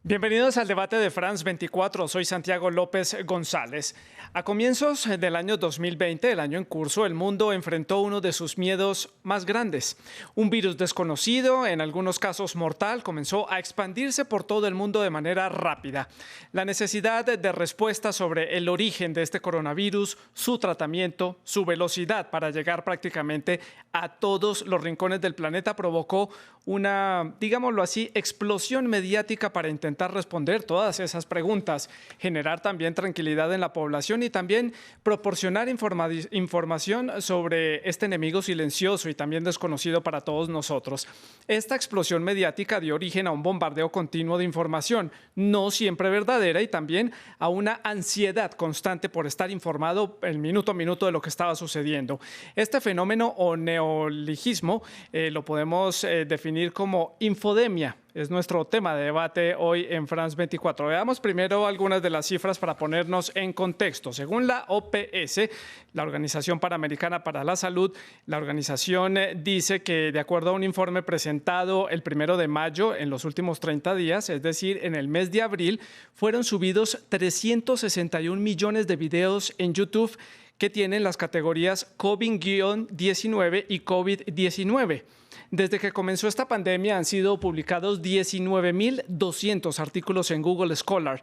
Bienvenidos al debate de France 24. Soy Santiago López González. A comienzos del año 2020, el año en curso, el mundo enfrentó uno de sus miedos más grandes. Un virus desconocido, en algunos casos mortal, comenzó a expandirse por todo el mundo de manera rápida. La necesidad de respuesta sobre el origen de este coronavirus, su tratamiento, su velocidad para llegar prácticamente a todos los rincones del planeta provocó una, digámoslo así, explosión mediática para intentar responder todas esas preguntas, generar también tranquilidad en la población y también proporcionar información sobre este enemigo silencioso y también desconocido para todos nosotros. Esta explosión mediática dio origen a un bombardeo continuo de información, no siempre verdadera, y también a una ansiedad constante por estar informado el minuto a minuto de lo que estaba sucediendo. Este fenómeno o neoligismo lo podemos definir como infodemia. Es nuestro tema de debate hoy en France 24. Veamos primero algunas de las cifras para ponernos en contexto. Según la OPS, la Organización Panamericana para la Salud, la organización dice que, de acuerdo a un informe presentado el 1 de mayo, en los últimos 30 días, es decir, en el mes de abril, fueron subidos 361 millones de videos en YouTube que tienen las categorías COVID-19 y COVID-19. Desde que comenzó esta pandemia han sido publicados 19.200 artículos en Google Scholar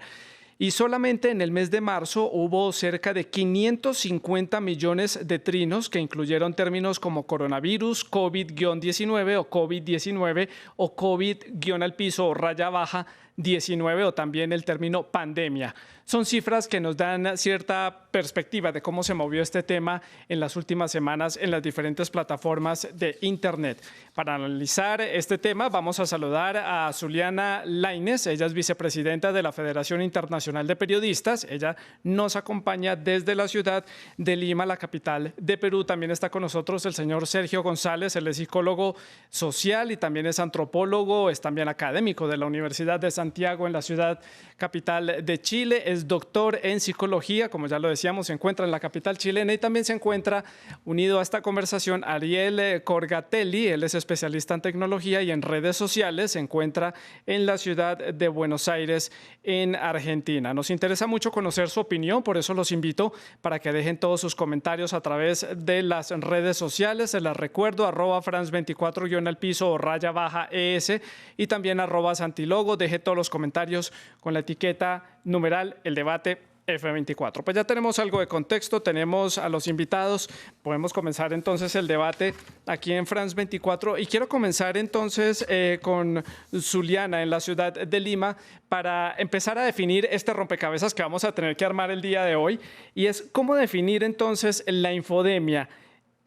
y solamente en el mes de marzo hubo cerca de 550 millones de trinos que incluyeron términos como coronavirus, COVID-19 o COVID-19 o COVID-al-piso o raya baja 19 o también el término pandemia. Son cifras que nos dan cierta perspectiva de cómo se movió este tema en las últimas semanas en las diferentes plataformas de Internet. Para analizar este tema vamos a saludar a Zuliana Lainez. Ella es vicepresidenta de la Federación Internacional de Periodistas. Ella nos acompaña desde la ciudad de Lima, la capital de Perú. También está con nosotros el señor Sergio González. Él es psicólogo social y también es antropólogo, es también académico de la Universidad de Santiago en la ciudad capital de Chile. Es doctor en psicología, como ya lo decíamos, se encuentra en la capital chilena y también se encuentra unido a esta conversación Ariel Corgatelli. Él es especialista en tecnología y en redes sociales, se encuentra en la ciudad de Buenos Aires, en Argentina. Nos interesa mucho conocer su opinión, por eso los invito para que dejen todos sus comentarios a través de las redes sociales. Se las recuerdo, @France24-al-piso o raya baja ES y también @Santilogo. Deje todos los comentarios con la etiqueta numeral el debate F24. Pues ya tenemos algo de contexto, tenemos a los invitados, podemos comenzar entonces el debate aquí en France 24 y quiero comenzar entonces con Zuliana en la ciudad de Lima para empezar a definir este rompecabezas que vamos a tener que armar el día de hoy, y es cómo definir entonces la infodemia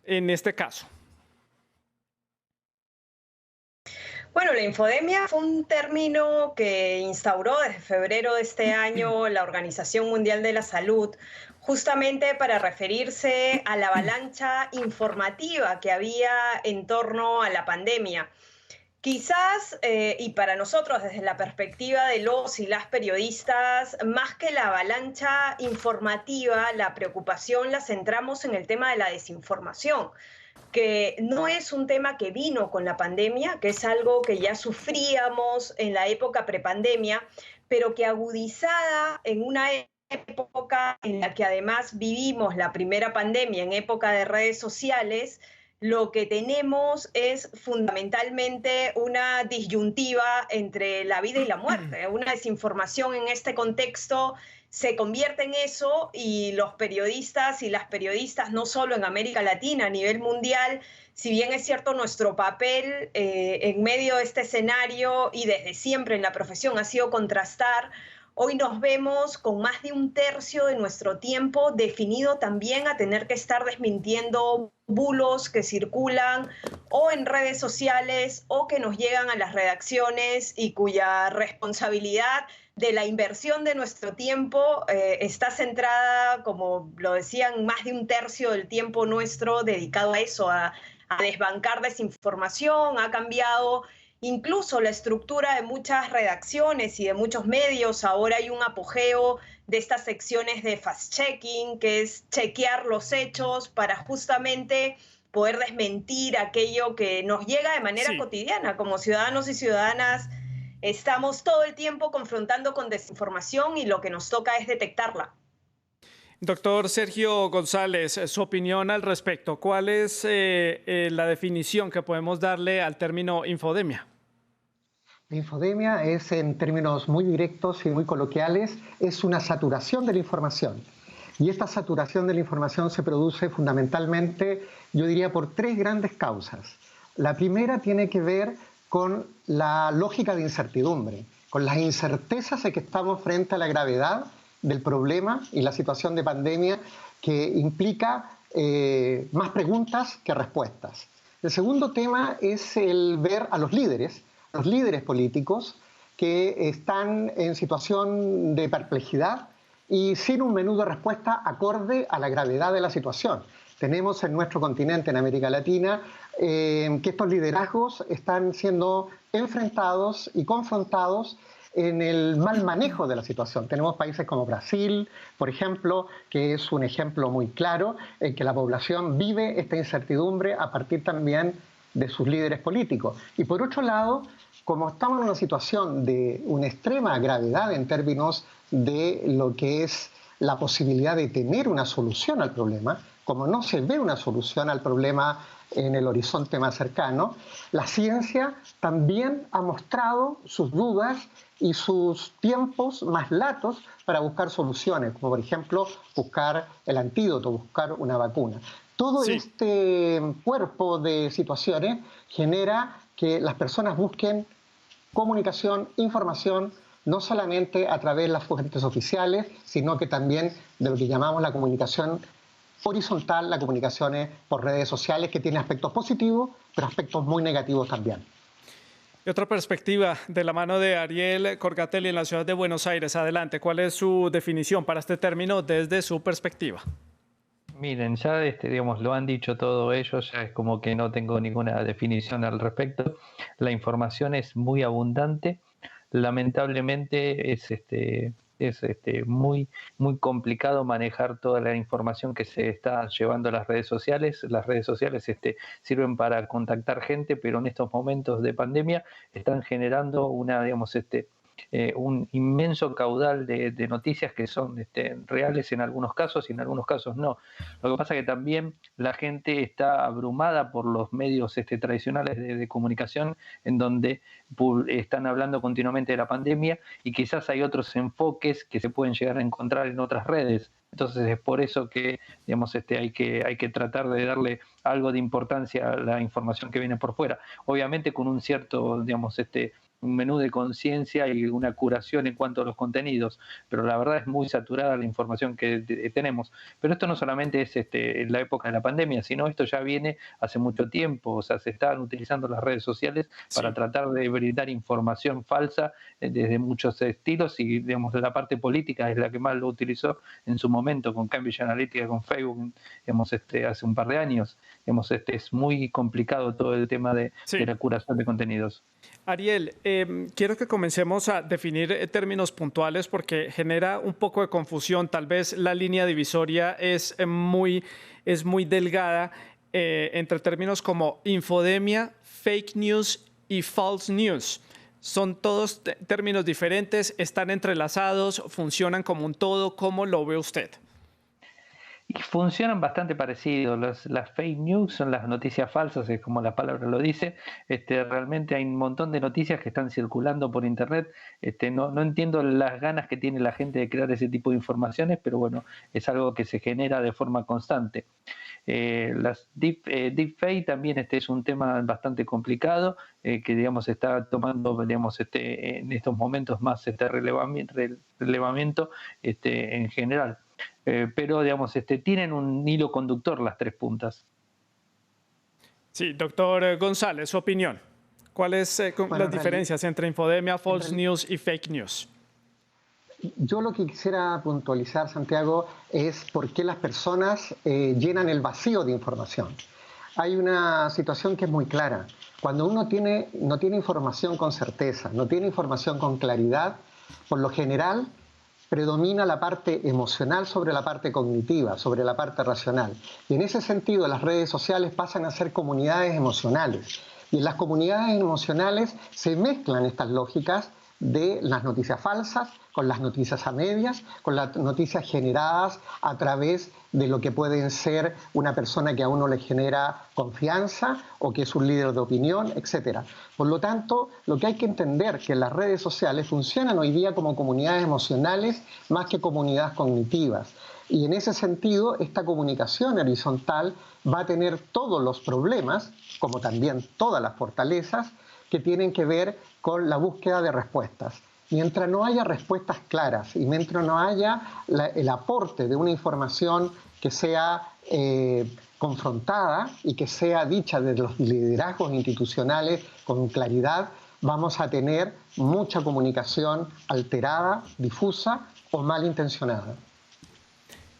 en este caso. Bueno, la infodemia fue un término que instauró desde febrero de este año la Organización Mundial de la Salud, justamente para referirse a la avalancha informativa que había en torno a la pandemia. Quizás, y para nosotros desde la perspectiva de los y las periodistas, más que la avalancha informativa, la preocupación la centramos en el tema de la desinformación, que no es un tema que vino con la pandemia, que es algo que ya sufríamos en la época prepandemia, pero que agudizada en una época en la que además vivimos la primera pandemia en época de redes sociales, lo que tenemos es fundamentalmente una disyuntiva entre la vida y la muerte. Una desinformación en este contexto se convierte en eso, y los periodistas y las periodistas, no solo en América Latina, a nivel mundial, si bien es cierto nuestro papel en medio de este escenario y desde siempre en la profesión ha sido contrastar, hoy nos vemos con más de un tercio de nuestro tiempo definido también a tener que estar desmintiendo bulos que circulan o en redes sociales o que nos llegan a las redacciones y cuya responsabilidad de la inversión de nuestro tiempo está centrada, como lo decían, más de un tercio del tiempo nuestro dedicado a eso, a desbancar desinformación. Ha cambiado incluso la estructura de muchas redacciones y de muchos medios. Ahora hay un apogeo de estas secciones de fact-checking, que es chequear los hechos para justamente poder desmentir aquello que nos llega de manera cotidiana como ciudadanos y ciudadanas Estamos todo el tiempo confrontando con desinformación y lo que nos toca es detectarla. Doctor Sergio González, su opinión al respecto. ¿Cuál es la definición que podemos darle al término infodemia? La infodemia es, en términos muy directos y muy coloquiales, es una saturación de la información. Y esta saturación de la información se produce fundamentalmente, yo diría, por tres grandes causas. La primera tiene que ver con la lógica de incertidumbre, con las incertezas de que estamos frente a la gravedad del problema y la situación de pandemia que implica más preguntas que respuestas. El segundo tema es el ver a los líderes políticos que están en situación de perplejidad y sin un menú de respuesta acorde a la gravedad de la situación. Tenemos en nuestro continente, en América Latina, que estos liderazgos están siendo enfrentados y confrontados en el mal manejo de la situación. Tenemos países como Brasil, por ejemplo, que es un ejemplo muy claro en que la población vive esta incertidumbre a partir también de sus líderes políticos. Y por otro lado, como estamos en una situación de una extrema gravedad en términos de lo que es la posibilidad de tener una solución al problema, como no se ve una solución al problema en el horizonte más cercano, la ciencia también ha mostrado sus dudas y sus tiempos más latos para buscar soluciones, como por ejemplo buscar el antídoto, buscar una vacuna. Todo este cuerpo de situaciones genera que las personas busquen comunicación, información, no solamente a través de las fuentes oficiales, sino que también de lo que llamamos la comunicación horizontal, la comunicación por redes sociales, que tiene aspectos positivos, pero aspectos muy negativos también. Y otra perspectiva de la mano de Ariel Corgatelli en la ciudad de Buenos Aires. Adelante, ¿cuál es su definición para este término desde su perspectiva? Miren, ya digamos, lo han dicho todos ellos, ya es como que no tengo ninguna definición al respecto. La información es muy abundante, lamentablemente es muy, muy complicado manejar toda la información que se está llevando a las redes sociales. Las redes sociales sirven para contactar gente, pero en estos momentos de pandemia están generando un inmenso caudal de noticias que son reales en algunos casos y en algunos casos no. Lo que pasa es que también la gente está abrumada por los medios tradicionales de comunicación, en donde están hablando continuamente de la pandemia y quizás hay otros enfoques que se pueden llegar a encontrar en otras redes. Entonces es por eso que hay que tratar de darle algo de importancia a la información que viene por fuera. Obviamente con un cierto, un menú de conciencia y una curación en cuanto a los contenidos, pero la verdad es muy saturada la información que tenemos. Pero esto no solamente es en la época de la pandemia, sino esto ya viene hace mucho tiempo. O sea, se están utilizando las redes sociales para tratar de brindar información falsa desde muchos estilos, y digamos la parte política es la que más lo utilizó en su momento con Cambridge Analytica, con Facebook, hace un par de años. Es muy complicado todo el tema de la curación de contenidos. Ariel, quiero que comencemos a definir términos puntuales porque genera un poco de confusión. Tal vez la línea divisoria es muy delgada entre términos como infodemia, fake news y false news. Son todos términos diferentes, están entrelazados, funcionan como un todo. ¿Cómo lo ve usted? Y funcionan bastante parecidos. Las fake news son las noticias falsas, es como la palabra lo dice. Realmente hay un montón de noticias que están circulando por internet. No entiendo las ganas que tiene la gente de crear ese tipo de informaciones, pero bueno, es algo que se genera de forma constante. Las deepfake también es un tema bastante complicado, que digamos está tomando en estos momentos más relevamiento en general. Pero digamos tienen un hilo conductor las tres puntas. Sí, doctor González, su opinión. ¿Cuáles las diferencias entre infodemia, false news y fake news? Yo lo que quisiera puntualizar, Santiago, es por qué las personas llenan el vacío de información. Hay una situación que es muy clara. Cuando uno no tiene información con certeza, no tiene información con claridad, por lo general predomina la parte emocional sobre la parte cognitiva, sobre la parte racional. Y en ese sentido las redes sociales pasan a ser comunidades emocionales. Y en las comunidades emocionales se mezclan estas lógicas de las noticias falsas, con las noticias a medias, con las noticias generadas a través de lo que pueden ser una persona que a uno le genera confianza o que es un líder de opinión, etc. Por lo tanto, lo que hay que entender es que las redes sociales funcionan hoy día como comunidades emocionales más que comunidades cognitivas. Y en ese sentido, esta comunicación horizontal va a tener todos los problemas, como también todas las fortalezas, que tienen que ver con la búsqueda de respuestas. Mientras no haya respuestas claras y mientras no haya el aporte de una información que sea confrontada y que sea dicha desde los liderazgos institucionales con claridad, vamos a tener mucha comunicación alterada, difusa o malintencionada.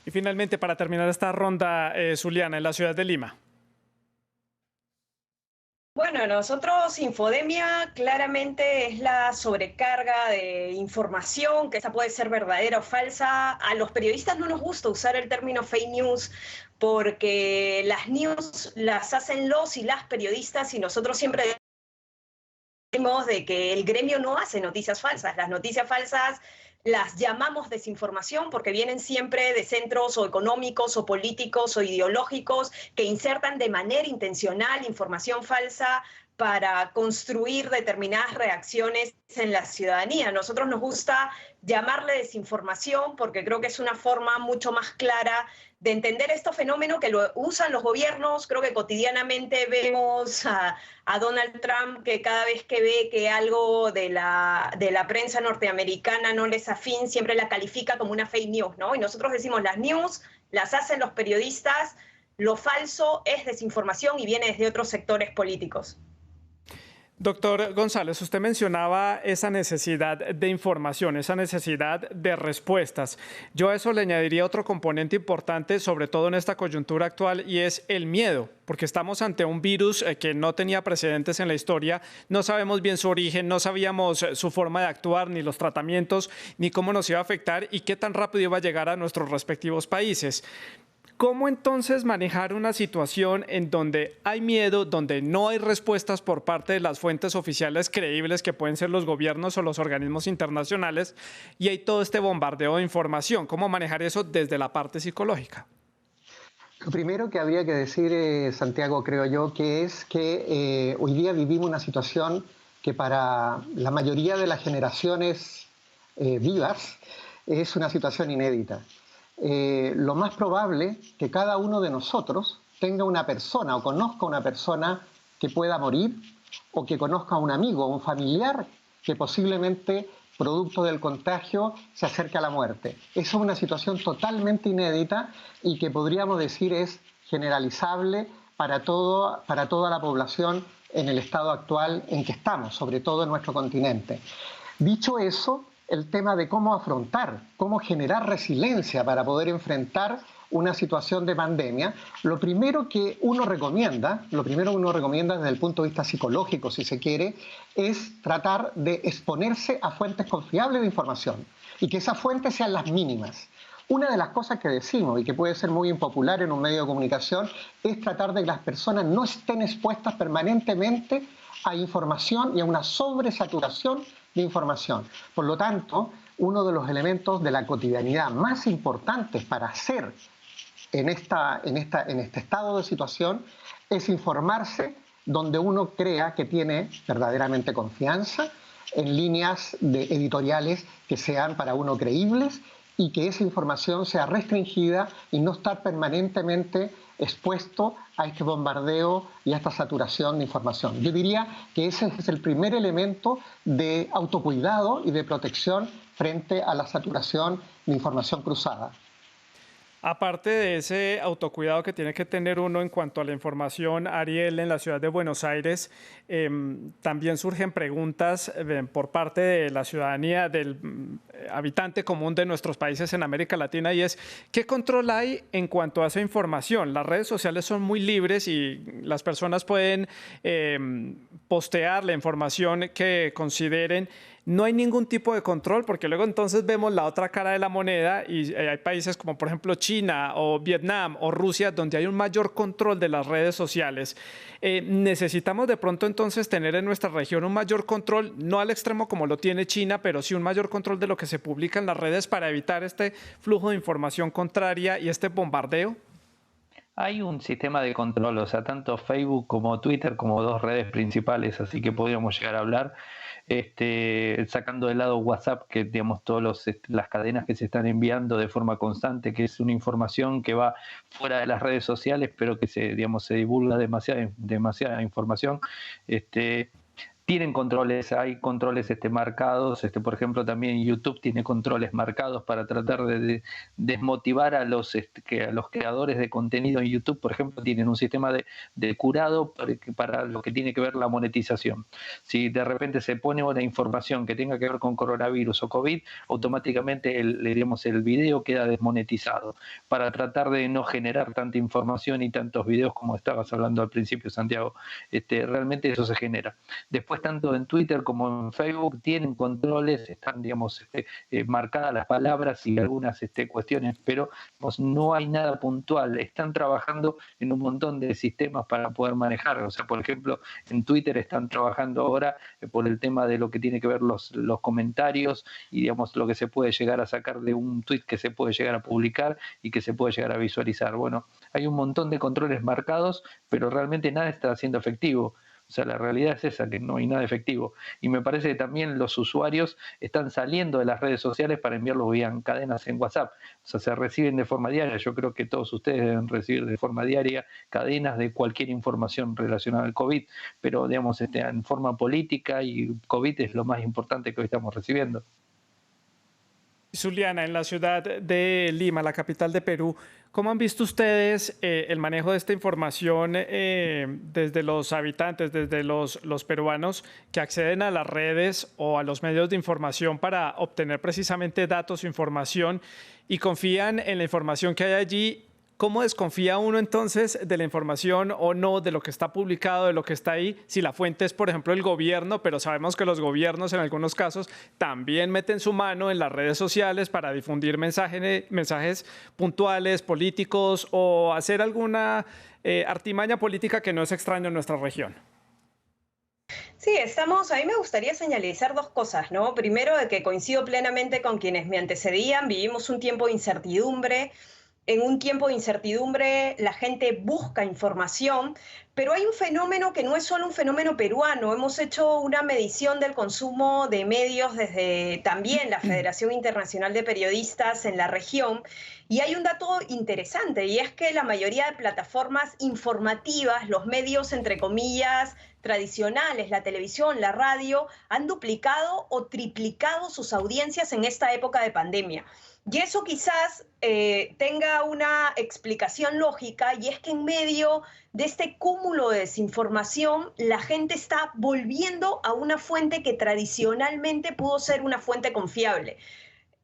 Y finalmente, para terminar esta ronda, Zuliana, en la ciudad de Lima. Bueno, nosotros Infodemia claramente es la sobrecarga de información, que esa puede ser verdadera o falsa. A los periodistas no nos gusta usar el término fake news porque las news las hacen los y las periodistas y nosotros siempre decimos de que el gremio no hace noticias falsas. Las noticias falsas las llamamos desinformación porque vienen siempre de centros o económicos o políticos o ideológicos que insertan de manera intencional información falsa para construir determinadas reacciones en la ciudadanía. A nosotros nos gusta llamarle desinformación porque creo que es una forma mucho más clara de entender este fenómeno que lo usan los gobiernos. Creo que cotidianamente vemos a Donald Trump que cada vez que ve que algo de la prensa norteamericana no les afín, siempre la califica como una fake news, ¿no? Y nosotros decimos, las news las hacen los periodistas, lo falso es desinformación y viene desde otros sectores políticos. Doctor González, usted mencionaba esa necesidad de información, esa necesidad de respuestas. Yo a eso le añadiría otro componente importante, sobre todo en esta coyuntura actual, y es el miedo, porque estamos ante un virus que no tenía precedentes en la historia, no sabemos bien su origen, no sabíamos su forma de actuar, ni los tratamientos, ni cómo nos iba a afectar y qué tan rápido iba a llegar a nuestros respectivos países. ¿Cómo entonces manejar una situación en donde hay miedo, donde no hay respuestas por parte de las fuentes oficiales creíbles que pueden ser los gobiernos o los organismos internacionales y hay todo este bombardeo de información? ¿Cómo manejar eso desde la parte psicológica? Lo primero que habría que decir, Santiago, creo yo, que es que hoy día vivimos una situación que para la mayoría de las generaciones vivas es una situación inédita. Lo más probable que cada uno de nosotros tenga una persona o conozca una persona que pueda morir o que conozca a un amigo o un familiar que posiblemente, producto del contagio, se acerque a la muerte. Eso es una situación totalmente inédita y que podríamos decir es generalizable para toda la población en el estado actual en que estamos, sobre todo en nuestro continente. Dicho eso, el tema de cómo afrontar, cómo generar resiliencia para poder enfrentar una situación de pandemia, lo primero que uno recomienda desde el punto de vista psicológico, si se quiere, es tratar de exponerse a fuentes confiables de información y que esas fuentes sean las mínimas. Una de las cosas que decimos y que puede ser muy impopular en un medio de comunicación es tratar de que las personas no estén expuestas permanentemente a información y a una sobresaturación de información. Por lo tanto, uno de los elementos de la cotidianidad más importantes para hacer en este estado de situación es informarse donde uno crea que tiene verdaderamente confianza, en líneas editoriales que sean para uno creíbles y que esa información sea restringida y no estar permanentemente expuesto a este bombardeo y a esta saturación de información. Yo diría que ese es el primer elemento de autocuidado y de protección frente a la saturación de información cruzada. Aparte de ese autocuidado que tiene que tener uno en cuanto a la información, Ariel, en la ciudad de Buenos Aires, también surgen preguntas por parte de la ciudadanía, del habitante común de nuestros países en América Latina, y es, ¿qué control hay en cuanto a esa información? Las redes sociales son muy libres y las personas pueden postear la información que consideren. No hay ningún tipo de control, porque luego entonces vemos la otra cara de la moneda y hay países como por ejemplo China o Vietnam o Rusia donde hay un mayor control de las redes sociales. Necesitamos de pronto entonces tener en nuestra región un mayor control, no al extremo como lo tiene China, pero sí un mayor control de lo que se publica en las redes para evitar este flujo de información contraria y este bombardeo. Hay un sistema de control, o sea, tanto Facebook como Twitter como dos redes principales, así que podríamos llegar a hablar, sacando de lado WhatsApp, que digamos todas las cadenas que se están enviando de forma constante, que es una información que va fuera de las redes sociales, pero que se divulga demasiada información. Tienen controles, hay controles marcados, por ejemplo también YouTube tiene controles marcados para tratar de desmotivar a los creadores de contenido en YouTube. Por ejemplo, tienen un sistema de curado para lo que tiene que ver la monetización. Si de repente se pone una información que tenga que ver con coronavirus o COVID, automáticamente el video queda desmonetizado para tratar de no generar tanta información y tantos videos como estabas hablando al principio, Santiago. Realmente eso se genera. Después, tanto en Twitter como en Facebook tienen controles, están marcadas las palabras y algunas cuestiones, pero no hay nada puntual. Están trabajando en un montón de sistemas para poder manejar. O sea, por ejemplo, en Twitter están trabajando ahora por el tema de lo que tiene que ver los comentarios y lo que se puede llegar a sacar de un tweet que se puede llegar a publicar y que se puede llegar a visualizar. Bueno, hay un montón de controles marcados, pero realmente nada está siendo efectivo. O sea, la realidad es esa, que no hay nada efectivo. Y me parece que también los usuarios están saliendo de las redes sociales para enviarlos vía cadenas en WhatsApp. O sea, se reciben de forma diaria. Yo creo que todos ustedes deben recibir de forma diaria cadenas de cualquier información relacionada al COVID. Pero, en forma política, y COVID es lo más importante que hoy estamos recibiendo. Zuliana, en la ciudad de Lima, la capital de Perú, ¿cómo han visto ustedes el manejo de esta información desde los habitantes, desde los peruanos que acceden a las redes o a los medios de información para obtener precisamente datos o información y confían en la información que hay allí? ¿Cómo desconfía uno entonces de la información o no, de lo que está publicado, de lo que está ahí? Si la fuente es, por ejemplo, el gobierno, pero sabemos que los gobiernos en algunos casos también meten su mano en las redes sociales para difundir mensajes puntuales, políticos o hacer alguna artimaña política que no es extraño en nuestra región. Sí, a mí me gustaría señalizar dos cosas, ¿no? Primero, de que coincido plenamente con quienes me antecedían, vivimos un tiempo de incertidumbre. En un tiempo de incertidumbre la gente busca información, pero hay un fenómeno que no es solo un fenómeno peruano. Hemos hecho una medición del consumo de medios desde también la Federación Internacional de Periodistas en la región, y hay un dato interesante, y es que la mayoría de plataformas informativas, los medios entre comillas tradicionales, la televisión, la radio, han duplicado o triplicado sus audiencias en esta época de pandemia. Y eso quizás tenga una explicación lógica, y es que en medio de este cúmulo de desinformación, la gente está volviendo a una fuente que tradicionalmente pudo ser una fuente confiable.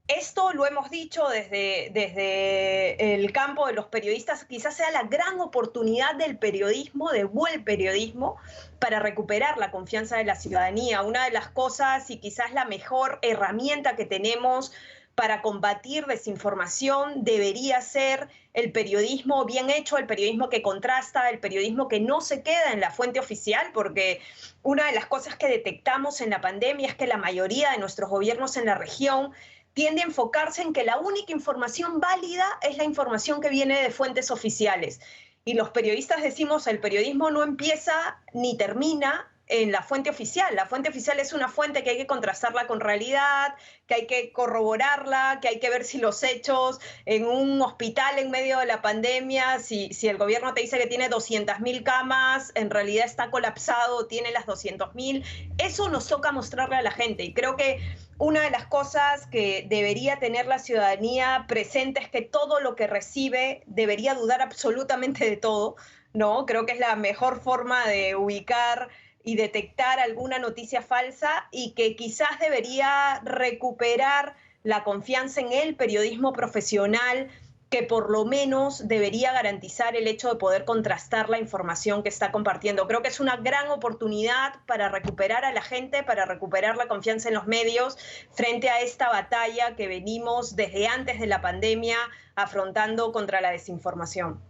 Esto lo hemos dicho desde el campo de los periodistas, quizás sea la gran oportunidad del periodismo, de buen periodismo, para recuperar la confianza de la ciudadanía. Una de las cosas y quizás la mejor herramienta que tenemos para combatir desinformación debería ser el periodismo bien hecho, el periodismo que contrasta, el periodismo que no se queda en la fuente oficial, porque una de las cosas que detectamos en la pandemia es que la mayoría de nuestros gobiernos en la región tiende a enfocarse en que la única información válida es la información que viene de fuentes oficiales. Y los periodistas decimos, el periodismo no empieza ni termina en la fuente oficial. La fuente oficial es una fuente que hay que contrastarla con realidad, que hay que corroborarla, que hay que ver si los hechos en un hospital en medio de la pandemia, si el gobierno te dice que tiene 200.000 camas, en realidad está colapsado, tiene las 200.000. Eso nos toca mostrarle a la gente, y creo que una de las cosas que debería tener la ciudadanía presente es que todo lo que recibe debería dudar absolutamente de todo, ¿no? Creo que es la mejor forma de ubicar y detectar alguna noticia falsa, y que quizás debería recuperar la confianza en el periodismo profesional que por lo menos debería garantizar el hecho de poder contrastar la información que está compartiendo. Creo que es una gran oportunidad para recuperar a la gente, para recuperar la confianza en los medios frente a esta batalla que venimos desde antes de la pandemia afrontando contra la desinformación.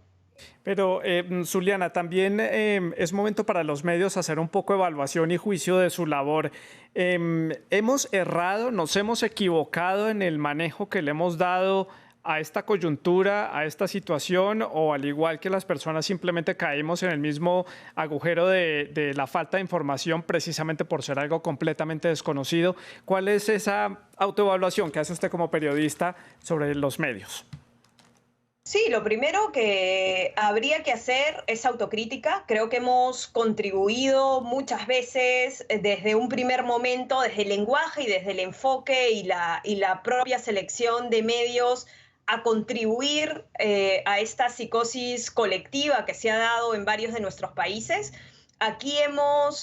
Pero, Zuliana, también es momento para los medios hacer un poco de evaluación y juicio de su labor. ¿Hemos errado, nos hemos equivocado en el manejo que le hemos dado a esta coyuntura, a esta situación, o al igual que las personas simplemente caímos en el mismo agujero de la falta de información precisamente por ser algo completamente desconocido? ¿Cuál es esa autoevaluación que hace usted como periodista sobre los medios? Sí, lo primero que habría que hacer es autocrítica. Creo que hemos contribuido muchas veces desde un primer momento, desde el lenguaje y desde el enfoque y la propia selección de medios a contribuir a esta psicosis colectiva que se ha dado en varios de nuestros países. Aquí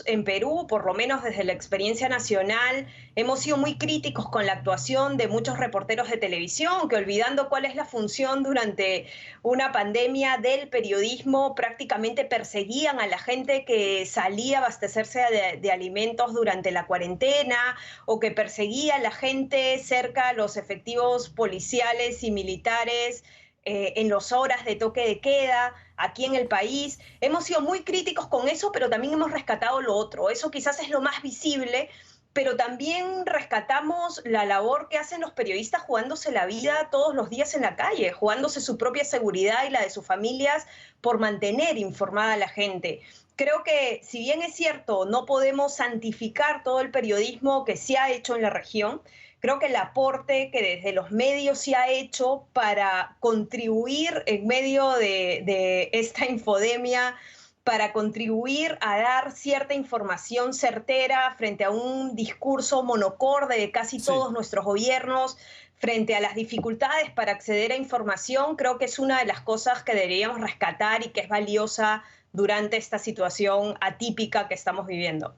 en Perú, por lo menos desde la experiencia nacional, hemos sido muy críticos con la actuación de muchos reporteros de televisión que, olvidando cuál es la función durante una pandemia del periodismo, prácticamente perseguían a la gente que salía a abastecerse de alimentos durante la cuarentena, o que perseguía a la gente cerca a los efectivos policiales y militares en las horas de toque de queda aquí en el país. Hemos sido muy críticos con eso, pero también hemos rescatado lo otro. Eso quizás es lo más visible, pero también rescatamos la labor que hacen los periodistas jugándose la vida todos los días en la calle, jugándose su propia seguridad y la de sus familias por mantener informada a la gente. Creo que, si bien es cierto, no podemos santificar todo el periodismo que se ha hecho en la región, creo que el aporte que desde los medios se ha hecho para contribuir en medio de esta infodemia, para contribuir a dar cierta información certera frente a un discurso monocorde de casi todos nuestros gobiernos, frente a las dificultades para acceder a información, creo que es una de las cosas que deberíamos rescatar y que es valiosa durante esta situación atípica que estamos viviendo.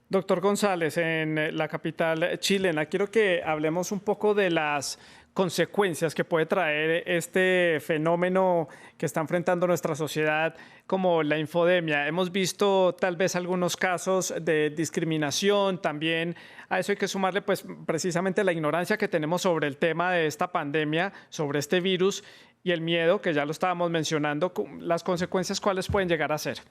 Doctor González, en la capital chilena, quiero que hablemos un poco de las consecuencias que puede traer este fenómeno que está enfrentando nuestra sociedad como la infodemia. Hemos visto tal vez algunos casos de discriminación, también a eso hay que sumarle pues precisamente la ignorancia que tenemos sobre el tema de esta pandemia, sobre este virus y el miedo, que ya lo estábamos mencionando. Las consecuencias, ¿cuáles pueden llegar a ser?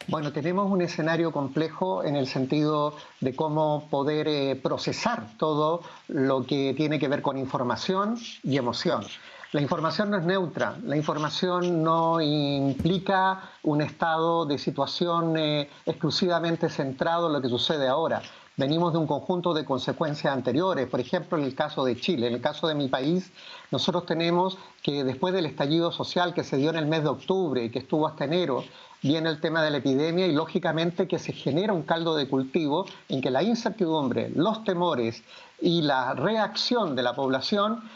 Bueno, tenemos un escenario complejo en el sentido de cómo poder procesar todo lo que tiene que ver con información y emoción. La información no es neutra, la información no implica un estado de situación exclusivamente centrado en lo que sucede ahora. Venimos de un conjunto de consecuencias anteriores, por ejemplo, en el caso de Chile, en el caso de mi país, nosotros tenemos que después del estallido social que se dio en el mes de octubre y que estuvo hasta enero, viene el tema de la epidemia y lógicamente que se genera un caldo de cultivo en que la incertidumbre, los temores y la reacción de la población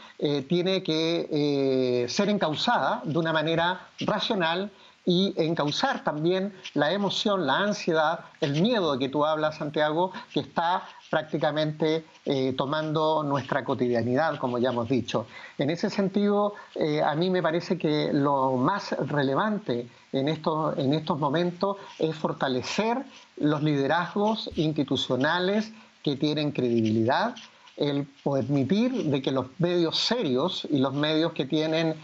tiene que ser encauzada de una manera racional y encauzar también la emoción, la ansiedad, el miedo de que tú hablas, Santiago, que está prácticamente tomando nuestra cotidianidad, como ya hemos dicho. En ese sentido, a mí me parece que lo más relevante en estos momentos es fortalecer los liderazgos institucionales que tienen credibilidad, el permitir de que los medios serios y los medios que tienen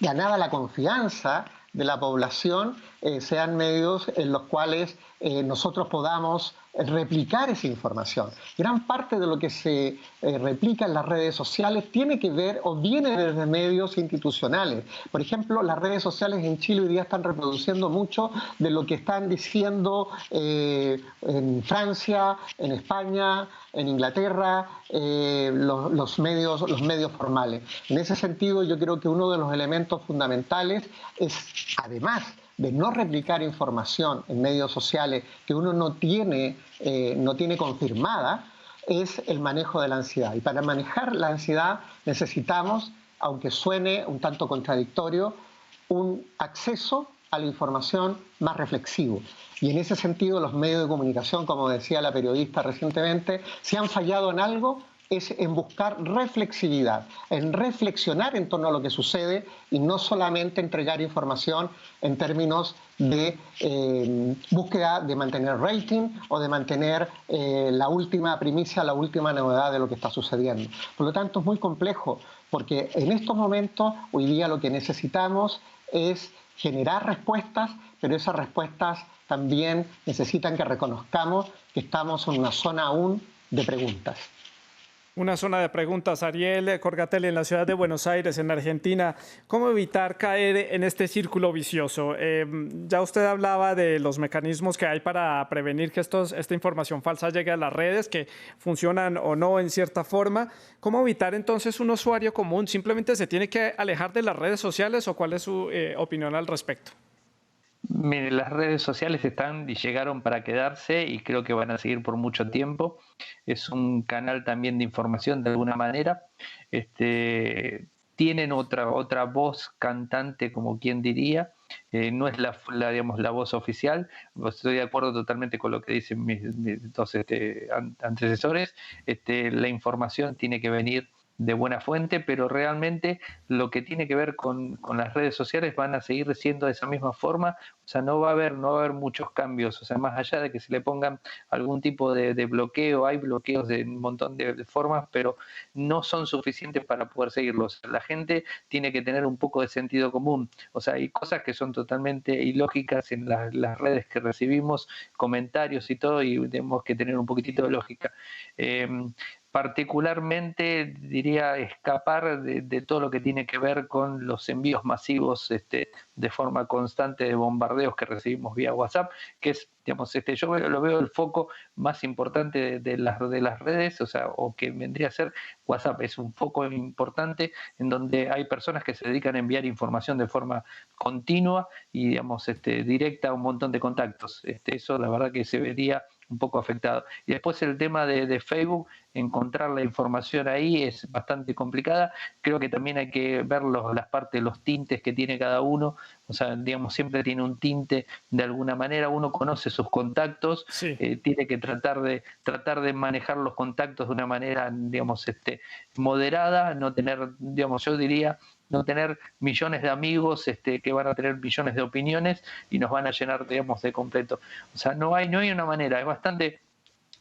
ganada la confianza de la población sean medios en los cuales nosotros podamos replicar esa información. Gran parte de lo que se replica en las redes sociales tiene que ver o viene desde medios institucionales. Por ejemplo, las redes sociales en Chile hoy día están reproduciendo mucho de lo que están diciendo en Francia, en España, en Inglaterra, los medios formales. En ese sentido, yo creo que uno de los elementos fundamentales es, además de no replicar información en medios sociales que uno no tiene confirmada, es el manejo de la ansiedad. Y para manejar la ansiedad necesitamos, aunque suene un tanto contradictorio, un acceso a la información más reflexivo. Y en ese sentido los medios de comunicación, como decía la periodista recientemente, si han fallado en algo, es en buscar reflexividad, en reflexionar en torno a lo que sucede y no solamente entregar información en términos de búsqueda de mantener rating o de mantener la última primicia, la última novedad de lo que está sucediendo. Por lo tanto, es muy complejo, porque en estos momentos, hoy día lo que necesitamos es generar respuestas, pero esas respuestas también necesitan que reconozcamos que estamos en una zona aún de preguntas. Una zona de preguntas, Ariel Corgatelli, en la ciudad de Buenos Aires, en Argentina. ¿Cómo evitar caer en este círculo vicioso? Ya usted hablaba de los mecanismos que hay para prevenir que esta información falsa llegue a las redes, que funcionan o no en cierta forma. ¿Cómo evitar entonces un usuario común? ¿Simplemente se tiene que alejar de las redes sociales o cuál es su opinión al respecto? Mire, las redes sociales están y llegaron para quedarse y creo que van a seguir por mucho tiempo. Es un canal también de información de alguna manera. Tienen otra voz cantante, como quien diría. No es digamos, la voz oficial. Estoy de acuerdo totalmente con lo que dicen mis dos antecesores. La información tiene que venir de buena fuente, pero realmente lo que tiene que ver con las redes sociales van a seguir siendo de esa misma forma. O sea, no va a haber muchos cambios. O sea, más allá de que se le pongan algún tipo de bloqueo, hay bloqueos de un montón de formas, pero no son suficientes para poder seguirlos. La gente tiene que tener un poco de sentido común. O sea, hay cosas que son totalmente ilógicas en las redes que recibimos, comentarios y todo, y tenemos que tener un poquitito de lógica. Particularmente diría escapar de todo lo que tiene que ver con los envíos masivos de forma constante de bombardeos que recibimos vía WhatsApp, que es, digamos, yo lo veo el foco más importante de las redes, o sea, o que vendría a ser WhatsApp, es un foco importante en donde hay personas que se dedican a enviar información de forma continua y, digamos, directa a un montón de contactos. Eso la verdad que se vería un poco afectado. Y después el tema de Facebook, encontrar la información ahí es bastante complicada. Creo que también hay que ver las partes, los tintes que tiene cada uno. O sea, digamos, siempre tiene un tinte de alguna manera. Uno conoce sus contactos, Sí. Tiene que tratar de manejar los contactos de una manera, digamos, moderada, no tener, digamos, yo diría, no tener millones de amigos que van a tener millones de opiniones y nos van a llenar, digamos, de completo. O sea, no hay una manera,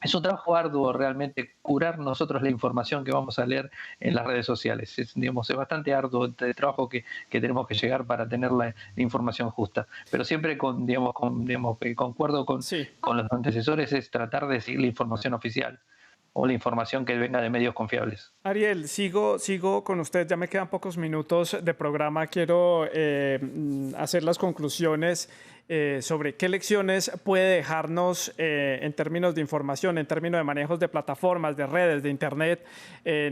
es un trabajo arduo realmente curar nosotros la información que vamos a leer en las redes sociales. Es bastante arduo el trabajo que tenemos que llegar para tener la información justa. Pero siempre concuerdo Sí. con los antecesores, es tratar de seguir la información oficial o la información que venga de medios confiables. Ariel, sigo con usted, ya me quedan pocos minutos de programa, quiero hacer las conclusiones sobre qué lecciones puede dejarnos en términos de información, en términos de manejos de plataformas, de redes, de internet,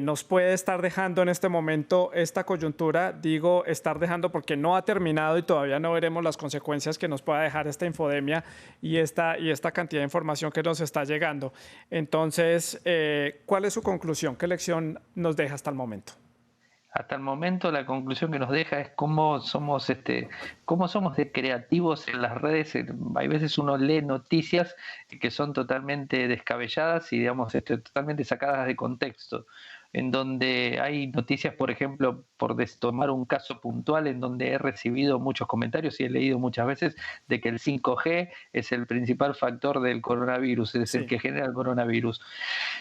nos puede estar dejando en este momento esta coyuntura, digo estar dejando porque no ha terminado y todavía no veremos las consecuencias que nos pueda dejar esta infodemia y esta cantidad de información que nos está llegando. Entonces, ¿cuál es su conclusión? ¿Qué lección nos deja hasta el momento? Hasta el momento la conclusión que nos deja es cómo somos de creativos en las redes. Hay veces uno lee noticias que son totalmente descabelladas y, digamos, totalmente sacadas de contexto, en donde hay noticias, por ejemplo, por tomar un caso puntual, en donde he recibido muchos comentarios y he leído muchas veces de que el 5G es el principal factor del coronavirus, es el que genera el coronavirus.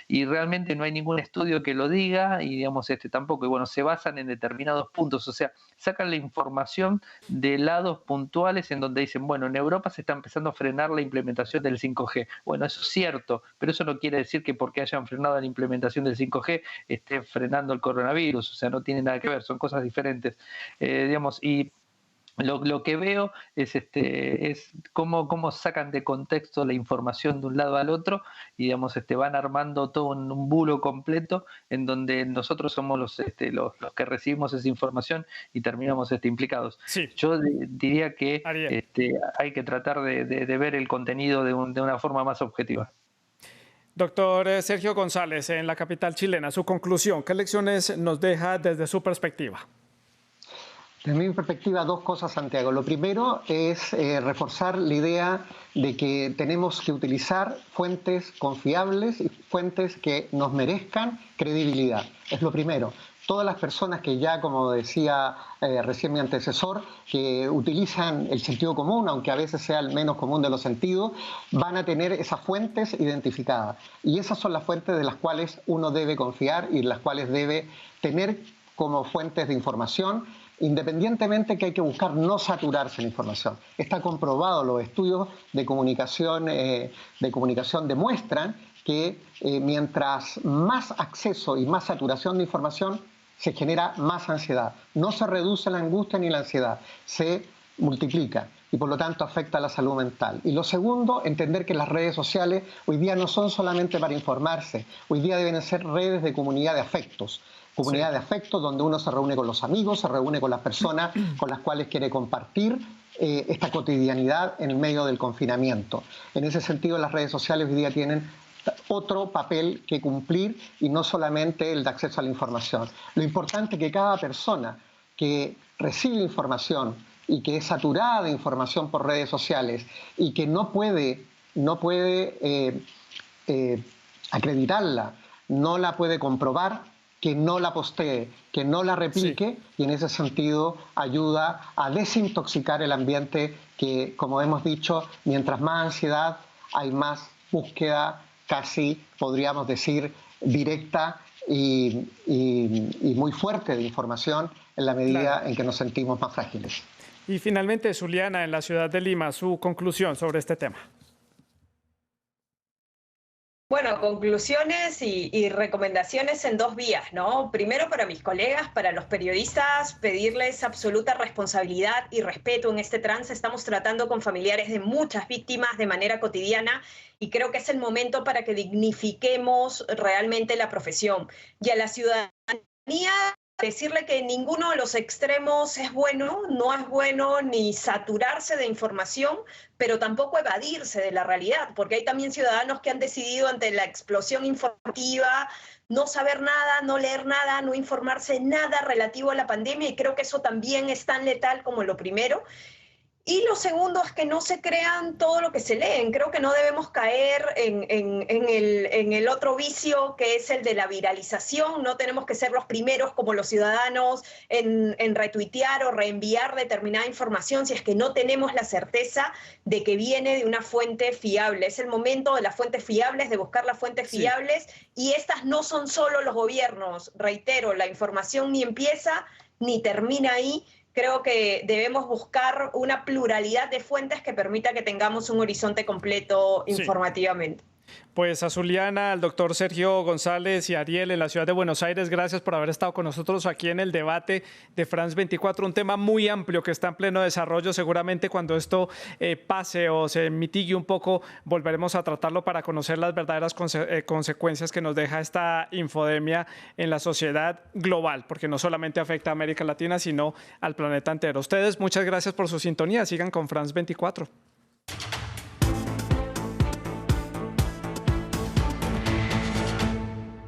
Y realmente no hay ningún estudio que lo diga y, digamos, tampoco. Y bueno, se basan en determinados puntos, o sea, sacan la información de lados puntuales en donde dicen, bueno, en Europa se está empezando a frenar la implementación del 5G. Bueno, eso es cierto, pero eso no quiere decir que porque hayan frenado la implementación del 5G esté frenando el coronavirus, o sea, no tiene nada que ver, son cosas diferentes, digamos, y lo que veo es cómo sacan de contexto la información de un lado al otro y, digamos, van armando todo un bulo completo en donde nosotros somos los que recibimos esa información y terminamos implicados. Sí. Yo diría que Ariel. hay que tratar de ver el contenido de una forma más objetiva. Doctor Sergio González, en la capital chilena, su conclusión, ¿qué lecciones nos deja desde su perspectiva? Desde mi perspectiva, dos cosas, Santiago. Lo primero es reforzar la idea de que tenemos que utilizar fuentes confiables y fuentes que nos merezcan credibilidad. Es lo primero. Todas las personas que ya, como decía recién mi antecesor, que utilizan el sentido común, aunque a veces sea el menos común de los sentidos, van a tener esas fuentes identificadas. Y esas son las fuentes de las cuales uno debe confiar y las cuales debe tener como fuentes de información, independientemente que hay que buscar no saturarse en información. Está comprobado, los estudios de comunicación demuestran que mientras más acceso y más saturación de información, se genera más ansiedad. No se reduce la angustia ni la ansiedad, se multiplica y por lo tanto afecta a la salud mental. Y lo segundo, entender que las redes sociales hoy día no son solamente para informarse, hoy día deben ser redes de comunidad de afectos. Comunidad de afectos donde uno se reúne con los amigos, se reúne con las personas con las cuales quiere compartir esta cotidianidad en el medio del confinamiento. En ese sentido, las redes sociales hoy día tienen otro papel que cumplir y no solamente el de acceso a la información. Lo importante es que cada persona que recibe información y que es saturada de información por redes sociales y que no puede acreditarla, no la puede comprobar, que no la postee, que no la replique, y en ese sentido ayuda a desintoxicar el ambiente que, como hemos dicho, mientras más ansiedad hay más búsqueda, casi podríamos decir directa y muy fuerte de información en la medida en que nos sentimos más frágiles. Y finalmente, Zuliana, en la ciudad de Lima, su conclusión sobre este tema. Bueno, conclusiones y recomendaciones en dos vías, ¿no? Primero, para mis colegas, para los periodistas, pedirles absoluta responsabilidad y respeto en este trance. Estamos tratando con familiares de muchas víctimas de manera cotidiana y creo que es el momento para que dignifiquemos realmente la profesión. Y a la ciudadanía, decirle que ninguno de los extremos es bueno, no es bueno ni saturarse de información, pero tampoco evadirse de la realidad, porque hay también ciudadanos que han decidido ante la explosión informativa no saber nada, no leer nada, no informarse nada relativo a la pandemia, y creo que eso también es tan letal como lo primero. Y lo segundo es que no se crean todo lo que se leen. Creo que no debemos caer en el otro vicio que es el de la viralización. No tenemos que ser los primeros como los ciudadanos en retuitear o reenviar determinada información si es que no tenemos la certeza de que viene de una fuente fiable. Es el momento de las fuentes fiables, de buscar las fuentes fiables, y estas no son solo los gobiernos. Reitero, la información ni empieza ni termina ahí. Creo que debemos buscar una pluralidad de fuentes que permita que tengamos un horizonte completo informativamente. Pues a Zuliana, al doctor Sergio González y a Ariel en la ciudad de Buenos Aires, gracias por haber estado con nosotros aquí en el debate de France 24, un tema muy amplio que está en pleno desarrollo. Seguramente cuando esto pase o se mitigue un poco, volveremos a tratarlo para conocer las verdaderas consecuencias que nos deja esta infodemia en la sociedad global, porque no solamente afecta a América Latina, sino al planeta entero. Ustedes, muchas gracias por su sintonía. Sigan con France 24.